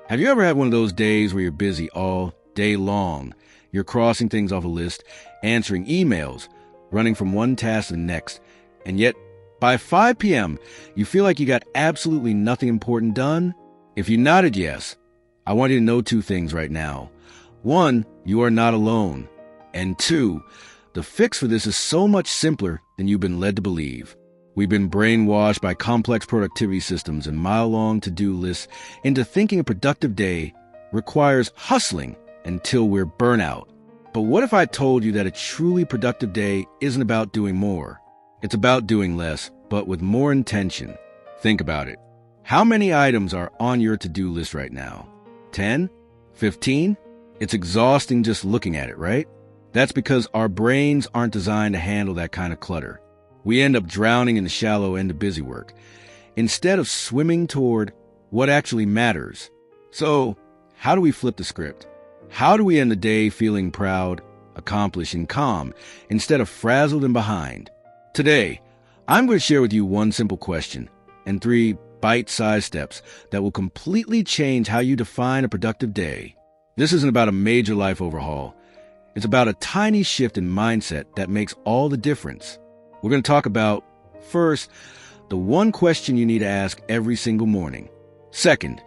Have you ever had one of those days where you're busy all day long? You're crossing things off a list, answering emails, running from one task to the next, and yet by 5 p.m., you feel like you got absolutely nothing important done? If you nodded yes, I want you to know two things right now. One, you are not alone. And two, the fix for this is so much simpler than you've been led to believe. We've been brainwashed by complex productivity systems and mile-long to-do lists into thinking a productive day requires hustling until we're burnout. But what if I told you that a truly productive day isn't about doing more? It's about doing less, but with more intention. Think about it. How many items are on your to-do list right now? 10? 15? It's exhausting just looking at it, right? That's because our brains aren't designed to handle that kind of clutter. We end up drowning in the shallow end of busy work, instead of swimming toward what actually matters. So, how do we flip the script? How do we end the day feeling proud, accomplished, and calm, instead of frazzled and behind? Today, I'm going to share with you one simple question and 3 bite-sized steps that will completely change how you define a productive day. This isn't about a major life overhaul. It's about a tiny shift in mindset that makes all the difference. We're going to talk about, first, the one question you need to ask every single morning. Second,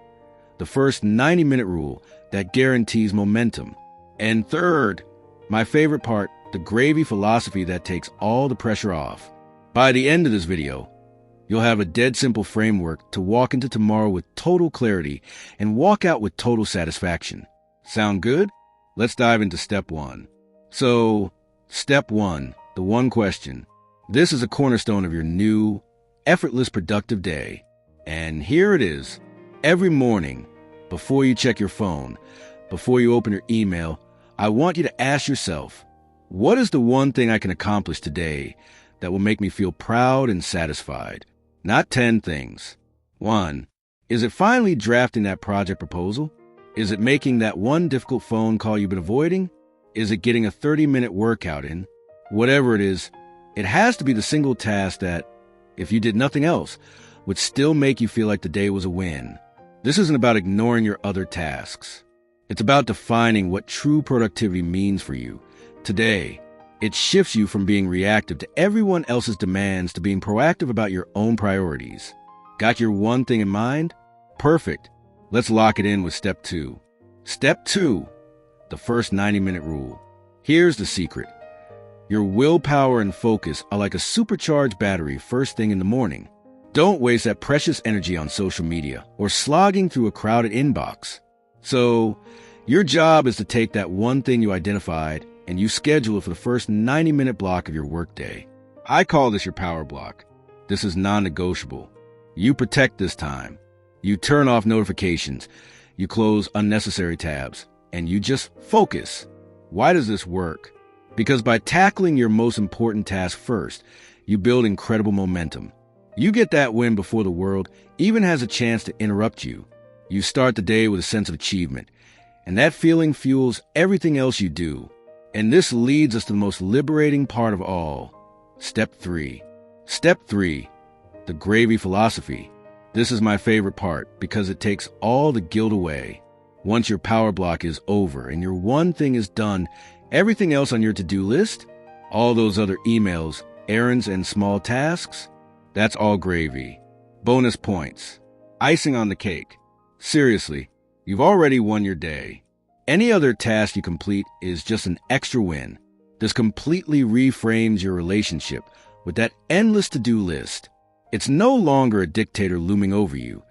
the first 90-minute rule that guarantees momentum. And third, my favorite part, the gravy philosophy that takes all the pressure off. By the end of this video, you'll have a dead simple framework to walk into tomorrow with total clarity and walk out with total satisfaction. Sound good? Let's dive into step 1. So, step 1, the one question. This is a cornerstone of your new, effortless, productive day. And here it is. Every morning, before you check your phone, before you open your email, I want you to ask yourself, what is the one thing I can accomplish today that will make me feel proud and satisfied? Not 10 things. 1. Is it finally drafting that project proposal? Is it making that one difficult phone call you've been avoiding? Is it getting a 30-minute workout in? Whatever it is, it has to be the single task that, if you did nothing else, would still make you feel like the day was a win. This isn't about ignoring your other tasks. It's about defining what true productivity means for you. Today, it shifts you from being reactive to everyone else's demands to being proactive about your own priorities. Got your one thing in mind? Perfect. Let's lock it in with step 2. Step 2, the first 90-minute rule. Here's the secret. Your willpower and focus are like a supercharged battery first thing in the morning. Don't waste that precious energy on social media or slogging through a crowded inbox. So, your job is to take that one thing you identified and you schedule it for the first 90-minute block of your workday. I call this your power block. This is non-negotiable. You protect this time. You turn off notifications. You close unnecessary tabs. And you just focus. Why does this work? Because by tackling your most important task first, you build incredible momentum. You get that win before the world even has a chance to interrupt you. You start the day with a sense of achievement, and that feeling fuels everything else you do. And this leads us to the most liberating part of all. Step 3. Step 3, the gravy philosophy. This is my favorite part because it takes all the guilt away. Once your power block is over and your one thing is done, everything else on your to-do list, all those other emails, errands, and small tasks, that's all gravy. Bonus points. Icing on the cake. Seriously, you've already won your day. Any other task you complete is just an extra win. This completely reframes your relationship with that endless to-do list. It's no longer a dictator looming over you.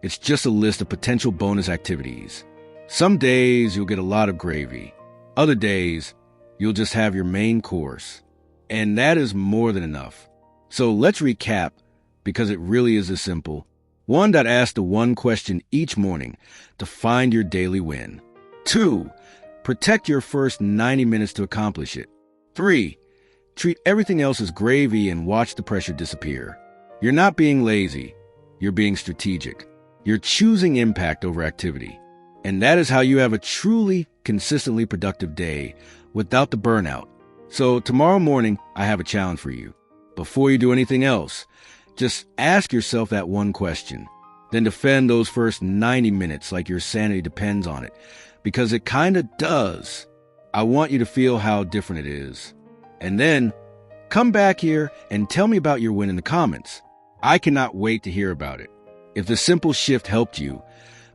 It's just a list of potential bonus activities. Some days you'll get a lot of gravy. Other days, you'll just have your main course. And that is more than enough. So let's recap, because it really is this simple. 1. Ask the one question each morning to find your daily win. 2. Protect your first 90 minutes to accomplish it. 3. Treat everything else as gravy and watch the pressure disappear. You're not being lazy. You're being strategic. You're choosing impact over activity. And that is how you have a truly, consistently productive day without the burnout. So tomorrow morning, I have a challenge for you. Before you do anything else, just ask yourself that one question. Then defend those first 90 minutes like your sanity depends on it, because it kinda does. I want you to feel how different it is. And then come back here and tell me about your win in the comments. I cannot wait to hear about it. If the simple shift helped you,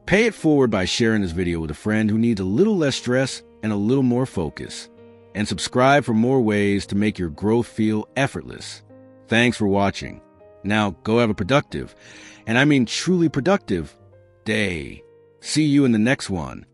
pay it forward by sharing this video with a friend who needs a little less stress and a little more focus. And subscribe for more ways to make your growth feel effortless. Thanks for watching. Now go have a productive, and I mean truly productive, day. See you in the next one.